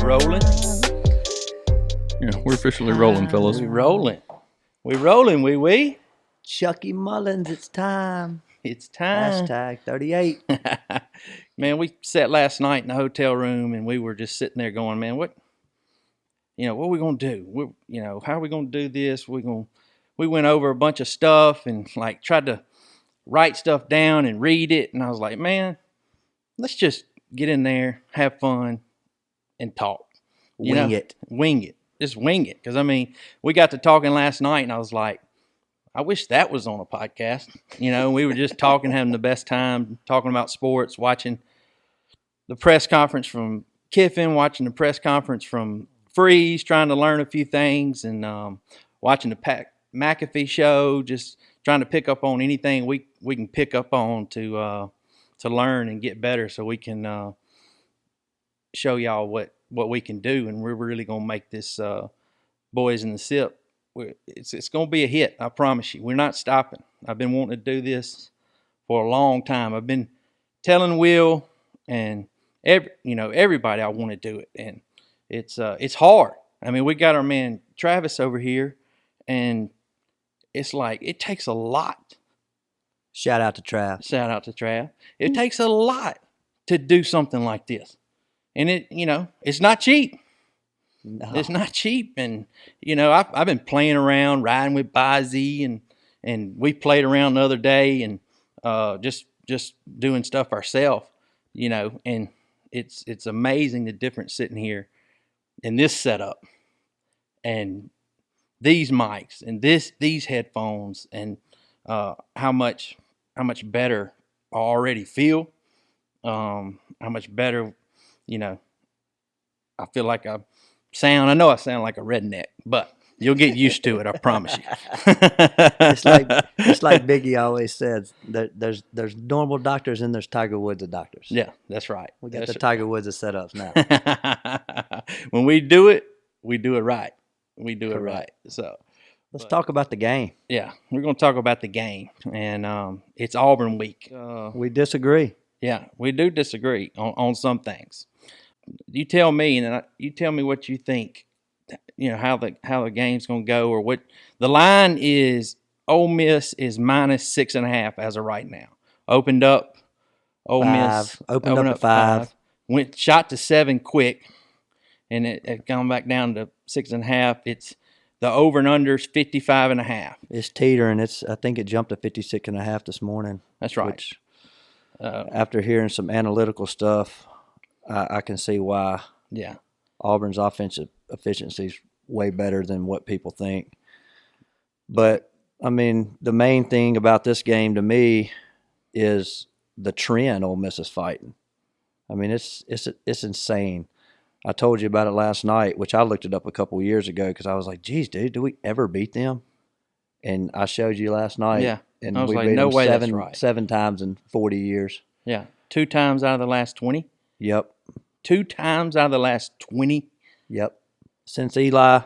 rolling? Yeah, we're officially rolling, fellas. We rolling. We rolling, we. Chucky Mullins, it's time. It's time. Hashtag 38. Man, we sat last night in the hotel room and we were just sitting there going, man, what are we going to do? How are we going to do this? We went over a bunch of stuff and like tried to write stuff down and read it. And I was like, man, let's just get in there, have fun, and talk. Wing it. Wing it. Just wing it. Because, I mean, we got to talking last night, and I was like, I wish that was on a podcast. We were just talking, having the best time, talking about sports, watching the press conference from Kiffin, watching the press conference from Freeze, trying to learn a few things, and watching the Pat McAfee show, just trying to pick up on anything we can pick up on to learn and get better so we can show y'all what we can do, and we're really going to make this Boyz In The SIP. It's going to be a hit, I promise you. We're not stopping. I've been wanting to do this for a long time. I've been telling Will and everybody I want to do it, and it's hard. I mean, we got our man Travis over here, and it's like it takes a lot. Shout out to Trav. It takes a lot to do something like this. And it's not cheap. No. It's not cheap. And, I've been playing around, riding with Boyz, and we played around the other day and just doing stuff ourselves, and it's amazing the difference sitting here in this setup and these mics and these headphones and how much better I already feel, how much better, I feel like I sound like a redneck, but you'll get used to it, I promise you. It's like Biggie always says, there's normal doctors and there's Tiger Woods of doctors. Yeah, that's right. We got Tiger Woods of setups now. When we do it right. We do it right. So let's talk about the game. Yeah, we're going to talk about the game, and it's Auburn week. We disagree. Yeah, we do disagree on some things. You tell me, and you tell me what you think. How the game's going to go, or what the line is. Ole Miss is -6.5 as of right now. Opened up. Ole Miss opened up at 5. Went shot to 7 quick, and it gone back down to 6.5. It's the over and under's 55.5. It's teetering. I think it jumped to 56.5 this morning. That's right. Which, after hearing some analytical stuff, I can see why. Yeah. Auburn's offensive efficiency is way better than what people think. But I mean, the main thing about this game to me is the trend Ole Miss is fighting. I mean, it's insane. I told you about it last night, which I looked it up a couple of years ago because I was like, geez, dude, do we ever beat them? And I showed you last night. Yeah. And I was we like, beat no them way that's right. 7 times in 40 years. Yeah. 2 times out of the last 20? Yep. 2 times out of the last 20? Yep. Since Eli.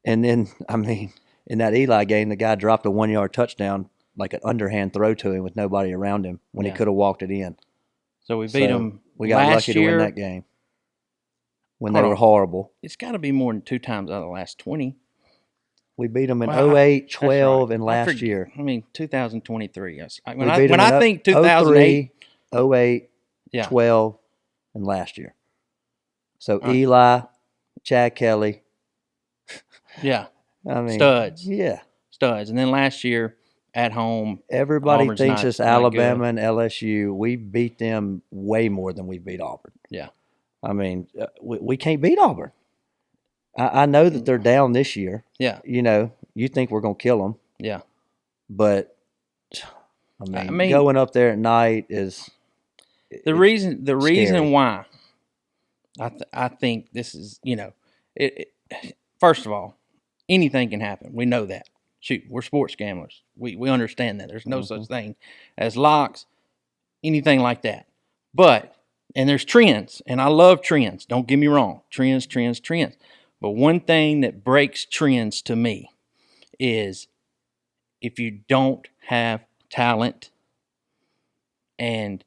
And then, I mean, in that Eli game, the guy dropped a 1-yard touchdown, like an underhand throw to him with nobody around him when he could have walked it in. So we beat them We got last lucky year. to win that game when they were horrible. It's got to be more than 2 times out of the last 20. We beat them in 08, 12, right. and last year. I mean, 2023. When We I think 2008, 08, yeah. 12, and last year. So Right. Eli, Chad Kelly. Yeah. I mean, Studs. Yeah. Studs. And then last year at home, Everybody Auburn's thinks not- it's not Alabama good. and LSU. We beat them way more than we beat Auburn. Yeah. I mean, we can't beat Auburn. I know that they're down this year. Yeah. You think we're going to kill them. Yeah. But, I mean, going up there at night is The reason scary. why I think this is, first of all, anything can happen. We know that. Shoot, we're sports gamblers. We understand that. There's no such thing as locks, anything like that. But, and there's trends, and I love trends. Don't get me wrong. Trends. But one thing that breaks trends to me is if you don't have talent, and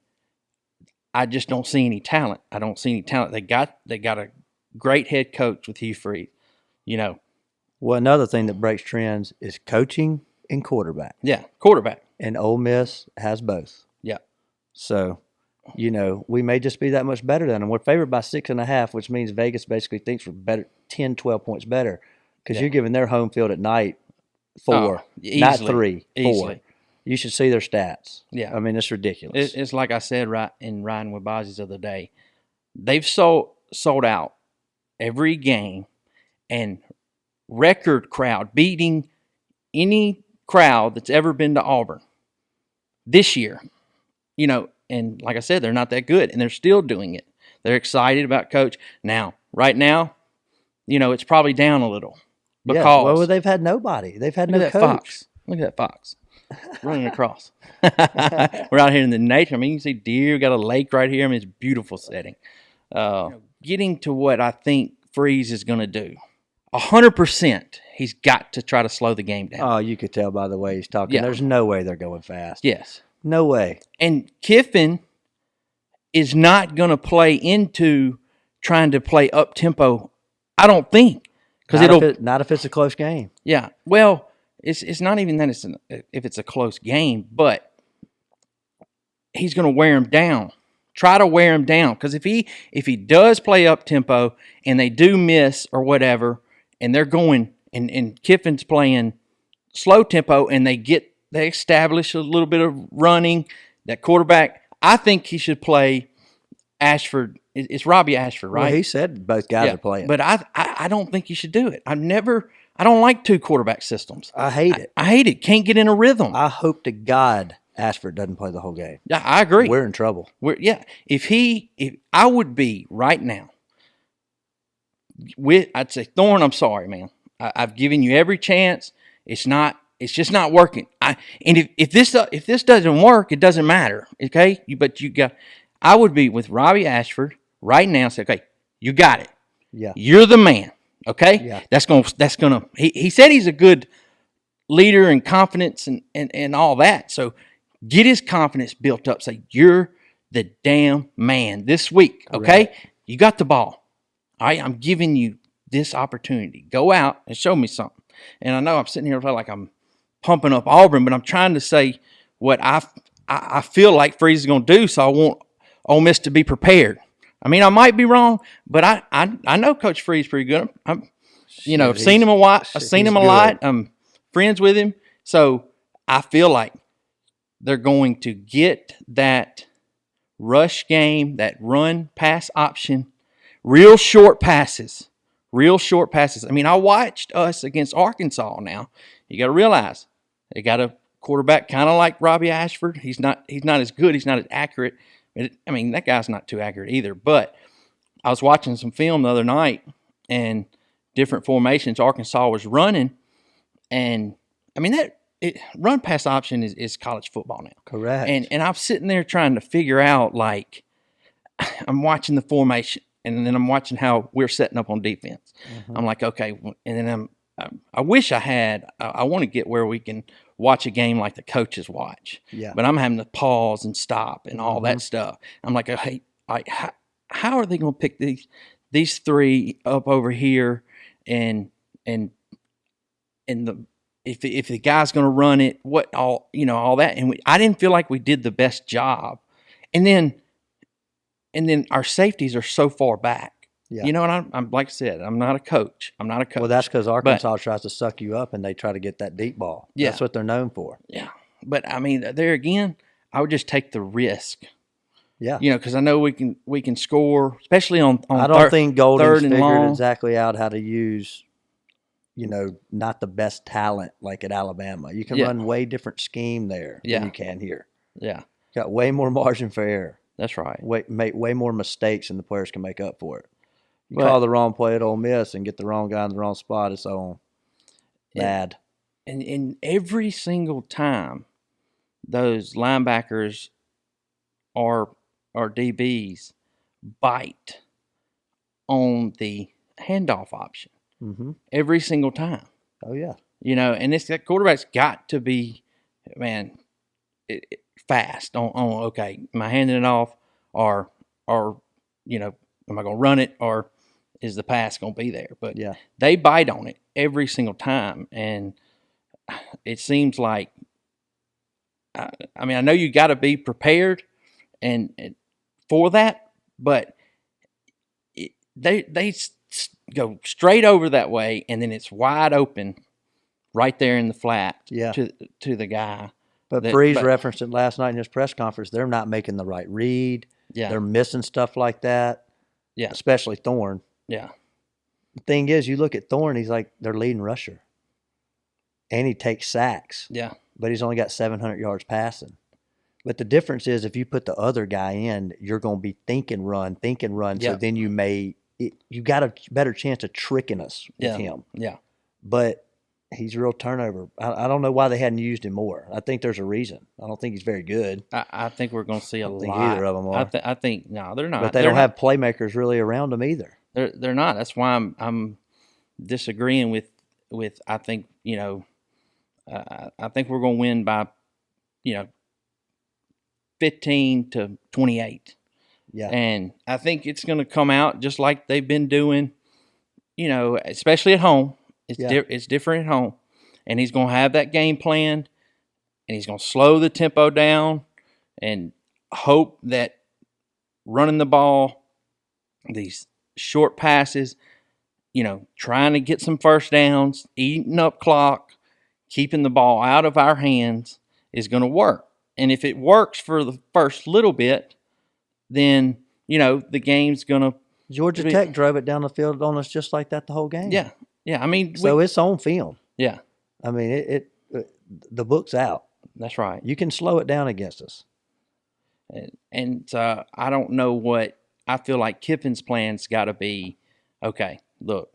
I just don't see any talent. I don't see any talent. They got a great head coach with Hugh Freeze. You know, Well, another thing that breaks trends is coaching and quarterback. yeah, quarterback. And Ole Miss has both. Yeah. So, you know, we may just be that much better than them. We're favored by 6.5, which means Vegas basically thinks we're better, 10, 12 points better, because you're giving their home field at night 4, not 3, 4. Easily. You should see their stats. Yeah. I mean, it's ridiculous. It's like I said right in riding with Bozzies the other day. They've sold out every game and record crowd, beating any crowd that's ever been to Auburn this year. You know, and like I said, they're not that good, and they're still doing it. They're excited about Coach. Now, right now, you know, it's probably down a little because well, they've had nobody. They've had no coach. Fox. Look at that fox running across. We're out here in the nature. I mean, you can see deer. We got a lake right here. I mean, it's a beautiful setting. Getting to what I think Freeze is going to do, 100%, he's got to try to slow the game down. Oh, you could tell by the way he's talking. Yeah. There's no way they're going fast. Yes. No way. And Kiffin is not going to play into trying to play up tempo. I don't think, because not if it's a close game. Yeah. Well, it's not even that if it's a close game, but he's going to wear him down. Try to wear him down, because if he does play up tempo and they do miss or whatever, and they're going and Kiffin's playing slow tempo and they establish a little bit of running, that quarterback, I think he should play Ashford. It's Robbie Ashford, right? Well, he said both guys are playing. But I don't think he should do it. I don't like 2 quarterback systems. I hate it. I hate it. Can't get in a rhythm. I hope to God Ashford doesn't play the whole game. Yeah, I agree. We're in trouble. If I would be right now, I'd say, Thorne, I'm sorry, man. I've given you every chance. It's just not working. And if this doesn't work, it doesn't matter. Okay, I would be with Robbie Ashford right now. Say, okay, you got it. Yeah, you're the man. Okay, yeah. That's gonna. He said he's a good leader and confidence and all that. So get his confidence built up. Say, you're the damn man this week. Okay, You got the ball. All right, I'm giving you this opportunity. Go out and show me something. And I know I'm sitting here like I'm pumping up Auburn, but I'm trying to say what I feel like Freeze is going to do, so I want Ole Miss to be prepared. I mean, I might be wrong, but I know Coach Freeze pretty good. I've seen him a lot. I've seen him a lot. I'm friends with him, so I feel like they're going to get that rush game, that run pass option, real short passes. I mean, I watched us against Arkansas. Now you got to realize they got a quarterback kind of like Robbie Ashford. He's not as good. He's not as accurate. I mean, that guy's not too accurate either. But I was watching some film the other night and different formations Arkansas was running, and I mean run pass option is college football now. Correct. And I'm sitting there trying to figure out, like, I'm watching the formation, and then I'm watching how we're setting up on defense. Mm-hmm. I'm like, okay, and then I wish I want to get where we can watch a game like the coaches watch. Yeah. But I'm having to pause and stop and all that stuff. I'm like, hey, how are they going to pick these 3 up over here, and if the guy's going to run it, all that, and I didn't feel like we did the best job, and then our safeties are so far back. Yeah. And I'm like I said, I'm not a coach. Well, that's because Arkansas tries to suck you up, and they try to get that deep ball. Yeah. That's what they're known for. Yeah. But I mean, there again, I would just take the risk. Yeah. Because I know we can score, especially on I don't think Golden's figured exactly out how to use, not the best talent like at Alabama. You can run way different scheme there than you can here. Yeah. Got way more margin for error. That's right. Make way more mistakes than the players can make up for it. You call the wrong play at Ole Miss and get the wrong guy in the wrong spot, it's on. Bad. And every single time those linebackers or DBs bite on the handoff option. Mm-hmm. Every single time. Oh, yeah. And that quarterback's got to be, man, fast on okay, am I handing it off, or am I going to run it, or is the pass going to be there? But Yeah. they bite on it every single time, and it seems like, I mean, I know you got to be prepared and for that, but they go straight over that way, and then it's wide open right there in the flat to the guy. But Freeze referenced it last night in his press conference. They're not making the right read. Yeah. They're missing stuff like that. Yeah. Especially Thorne. Yeah. The thing is, you look at Thorne, he's like their leading rusher. And he takes sacks. Yeah. But he's only got 700 yards passing. But the difference is if you put the other guy in, you're going to be think and run. Yeah. So then you got a better chance of tricking us with him. Yeah. But he's a real turnover. I don't know why they hadn't used him more. I think there's a reason. I don't think he's very good. I think we're going to see a lot. Either of them are. I think no, they're not. But they don't have playmakers really around them either. They're not. That's why I'm disagreeing with. I think I think we're going to win by 15-28. Yeah. And I think it's going to come out just like they've been doing. Especially at home. It's different at home, and he's going to have that game plan, and he's going to slow the tempo down, and hope that running the ball, these short passes, trying to get some first downs, eating up clock, keeping the ball out of our hands is going to work. And if it works for the first little bit, then the game's going to. Georgia Tech drove it down the field on us just like that the whole game. Yeah. Yeah, I mean, so it's on film. Yeah, I mean, the book's out. That's right. You can slow it down against us. And I don't know what I feel like Kiffin's plan's got to be. Okay, look,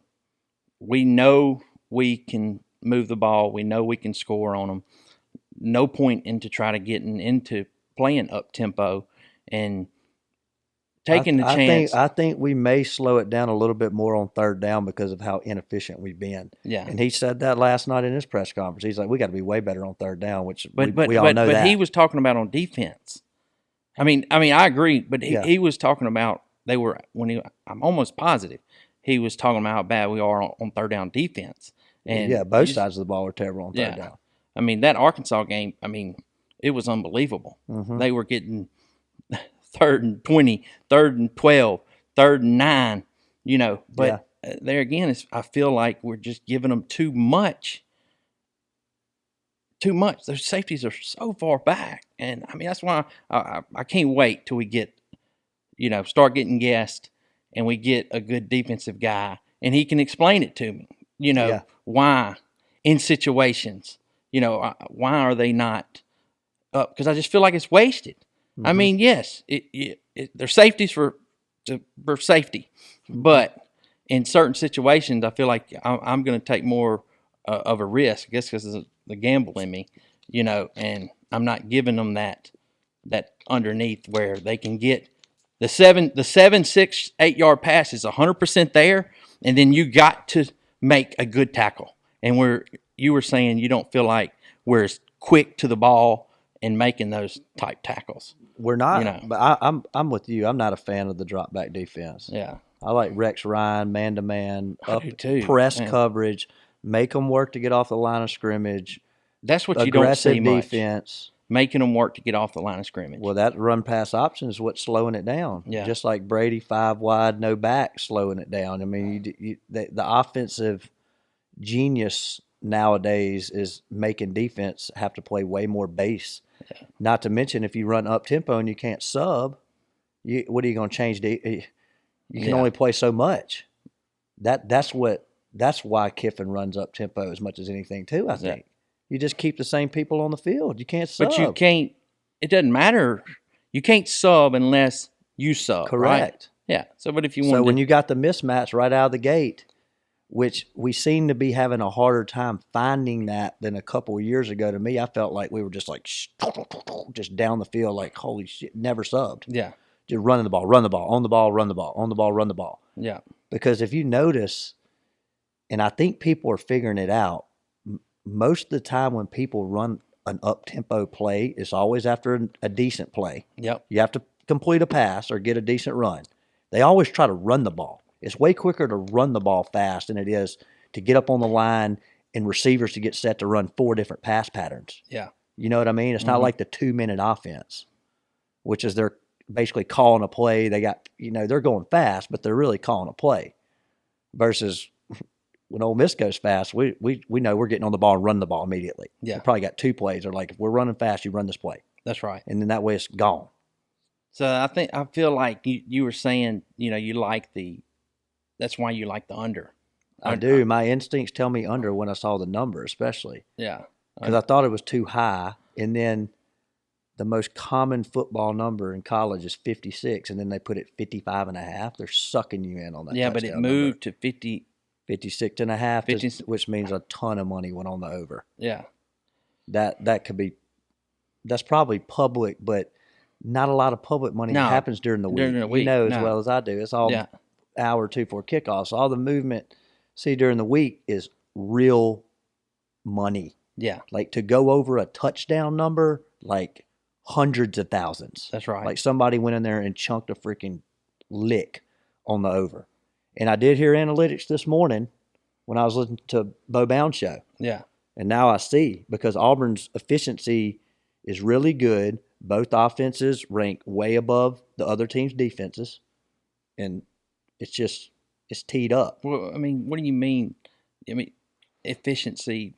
we know we can move the ball. We know we can score on them. No point into try to getting into playing up tempo and taking the chance. I think we may slow it down a little bit more on third down because of how inefficient we've been. Yeah. And he said that last night in his press conference. He's like, we got to be way better on third down, which we all know that. But he was talking about on defense. I mean, I agree, but he was talking about I'm almost positive he was talking about how bad we are on third down defense. And both sides of the ball were terrible on third down. I mean, that Arkansas game, it was unbelievable. Mm-hmm. They were getting 3rd and 20, 3rd and 12, 3rd and 9, But there again, I feel like we're just giving them too much. Too much. Those safeties are so far back. And, that's why I can't wait till we get, start getting guessed and we get a good defensive guy. And he can explain it to me, why in situations, why are they not up? Because I just feel like it's wasted. Mm-hmm. Yes, they're safeties for safety, but in certain situations, I feel like I'm going to take more of a risk. I guess because of the gamble in me, and I'm not giving them that underneath where they can get the 7, 6, 8 yard pass is 100% there, and then you got to make a good tackle. And you were saying you don't feel like we're as quick to the ball and making those type tackles. We're not, but I'm with you. I'm not a fan of the drop back defense. Yeah, I like Rex Ryan, man to man, up press man. Coverage, make them work to get off the line of scrimmage. That's what you don't see much. Defense, making them work to get off the line of scrimmage. Well, that run pass option is what's slowing it down. Yeah, just like Brady 5 wide, no back, slowing it down. The offensive genius nowadays is making defense have to play way more base. Yeah. Not to mention, if you run up tempo and you can't sub, what are you going to change? You can only play so much. That's why Kiffin runs up tempo as much as anything too. I think you just keep the same people on the field. You can't sub, but you can't. It doesn't matter. You can't sub unless you sub. Correct. Right? Yeah. So, but if you want, when you got the mismatch right out of the gate, which we seem to be having a harder time finding that than a couple of years ago. To me, I felt like we were just like just down the field, like holy shit, never subbed. Yeah, just running the ball, run the ball, on the ball, run the ball, on the ball, run the ball. Yeah, because if you notice, and I think people are figuring it out, most of the time when people run an up-tempo play, it's always after a decent play. Yep. You have to complete a pass or get a decent run. They always try to run the ball. It's way quicker to run the ball fast than it is to get up on the line and receivers to get set to run 4 different pass patterns. Yeah. You know what I mean? It's not like the 2-minute offense, which is they're basically calling a play. They got, they're going fast, but they're really calling a play. Versus when Ole Miss goes fast, we know we're getting on the ball and running the ball immediately. Yeah. We probably got 2 plays. They're like, if we're running fast, you run this play. That's right. And then that way it's gone. So I feel like you were saying, you like that's why you like the under. I do. My instincts tell me under when I saw the number, especially. Yeah. Because I thought it was too high. And then the most common football number in college is 56. And then they put it 55.5. They're sucking you in on that. Yeah, but it moved to 50. 56.5, which means a ton of money went on the over. Yeah. That could be, that's probably public, but not a lot of public money happens during the week. During the week, you know as well as I do. It's all hour or two before kickoff. So all the movement during the week is real money. Yeah. Like to go over a touchdown number, like hundreds of thousands. That's right. Like somebody went in there and chunked a freaking lick on the over. And I did hear analytics this morning when I was listening to Bo Bound's show. Yeah. And now I see, because Auburn's efficiency is really good. Both offenses rank way above the other team's defenses. And it's teed up. Well, I mean, what do you mean? I mean, efficiency,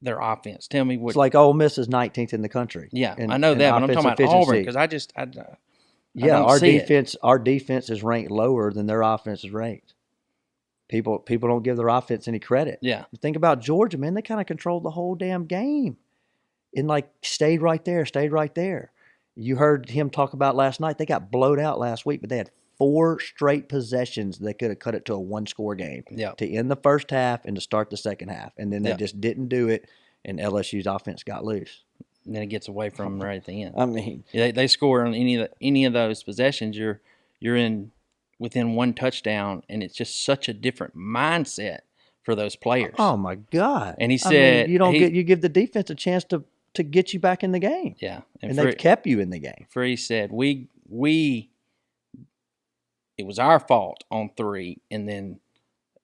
their offense. Tell me what. It's like Ole Miss is 19th in the country. Yeah, I know that, but I'm talking about Auburn because I our defense is ranked lower than their offense is ranked. People don't give their offense any credit. Yeah. Think about Georgia, man. They kind of controlled the whole damn game. And stayed right there. You heard him talk about last night. They got blowed out last week, but they had 4 straight possessions. They could have cut it to a 1-score game to end the first half and to start the second half. And then they just didn't do it, and LSU's offense got loose. And then it gets away from them right at the end. I mean, they score on any of those possessions. You're in within 1 touchdown, and it's just such a different mindset for those players. Oh my God! And he said, you give the defense a chance to get you back in the game. Yeah, and they've kept you in the game. Free said it was our fault on 3, and then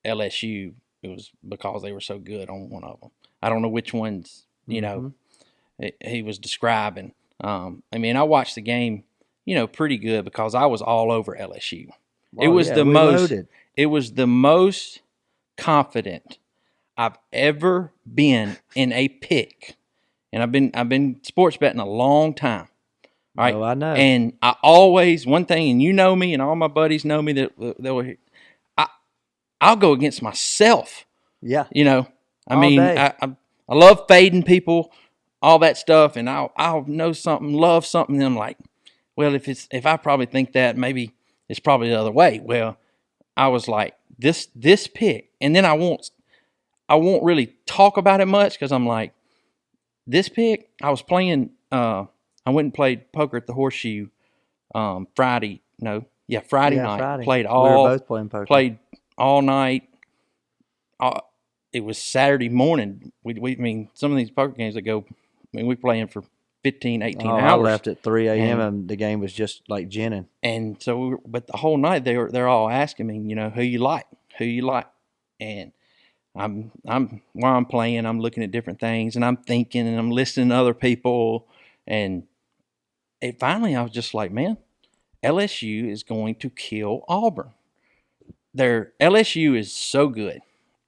LSU, it was because they were so good on one of them. I don't know which ones, he was describing. I mean, I watched the game, pretty good because I was all over LSU. It was the most confident I've ever been in a pick. And I've been sports betting a long time. All right. Oh, I know. And I always, one thing, and you know me, and all my buddies know me, that I'll go against myself. Yeah. I love fading people, all that stuff, and I'll know something, love something, and I'm like, well, if I probably think that, maybe it's probably the other way. Well, I was like, this pick, and then I won't really talk about it much because I'm like, this pick, I was playing. I went and played poker at the Horseshoe Friday night. Friday. Played we were both playing poker. Played all night. It was Saturday morning. We some of these poker games that go, we're playing for 15, 18 hours. I left at 3 a.m. and the game was just like ginning. And so, but the whole night they're all asking me, who you like, and I'm while I'm playing, I'm looking at different things and I'm thinking and I'm listening to other people, and finally I was just like, man, LSU is going to kill Auburn. LSU is so good.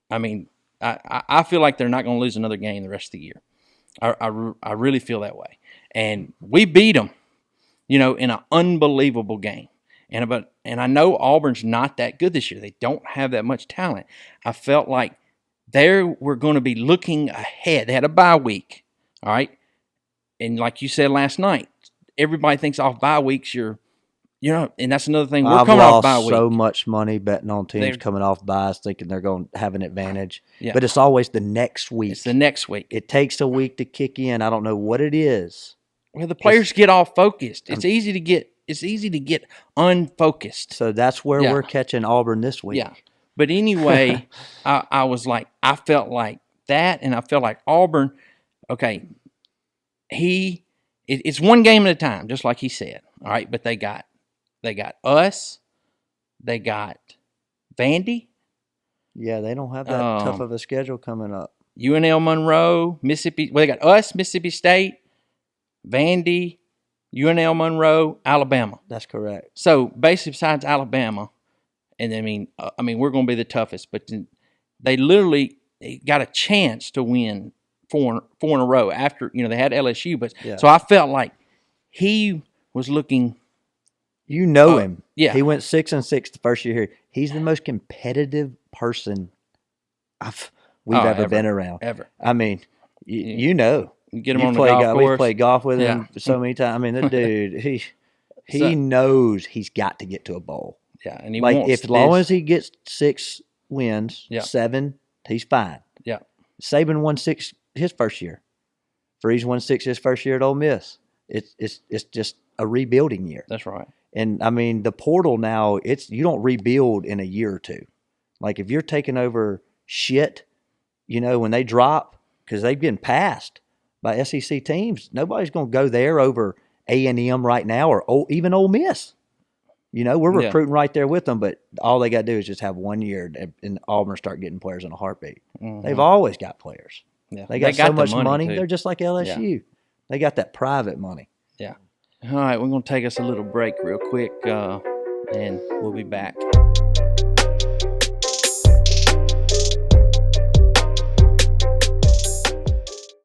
I mean, I feel like they're not going to lose another game the rest of the year. I really feel that way. And we beat them, in an unbelievable game. And I know Auburn's not that good this year. They don't have that much talent. I felt like they were going to be looking ahead. They had a bye week, all right? And like you said last night, everybody thinks off bye weeks and that's another thing. We're coming off bye week. I've lost so much money betting on teams coming off byes thinking they're going to have an advantage. Yeah. But it's always the next week. It's the next week. It takes a week to kick in. I don't know what it is. Well, the players get off focused. It's easy to get unfocused. So that's where we're catching Auburn this week. Yeah. But anyway, I was like, I felt like that, and I felt like Auburn, okay, it's one game at a time, just like he said. All right, but they got us, they got Vandy, Yeah, they don't have that tough of a schedule coming up. UNL Monroe, Mississippi. Well, they got us, Mississippi State, Vandy, UNL Monroe, Alabama. That's correct. So basically, besides Alabama, and I mean, we're going to be the toughest. But they literally got a chance to win four in a row after they had LSU. But so I felt like he was looking. You know him. Yeah, he went 6-6 the first year here. He's the most competitive person we've ever been around. Ever. I mean, you know. You get him on the golf course. We've played golf with him so many times. I mean, the dude, he knows he's got to get to a bowl. Yeah, and he like wants as long as he gets 6 wins, 7, he's fine. Yeah, Saban won 6 his first year. Freeze won 6 his first year at Ole Miss. It's just a rebuilding year. That's right. And I mean, the portal now, you don't rebuild in a year or two. Like if you're taking over shit, when they drop, because they've been passed by SEC teams, nobody's going to go there over A&M right now or even Ole Miss. We're recruiting right there with them, but all they got to do is just have 1 year and Auburn start getting players in a heartbeat. Mm-hmm. They've always got players. Yeah. They got so much money. They're just like LSU. Yeah. They got that private money. Yeah. All right, we're going to take us a little break real quick, and we'll be back.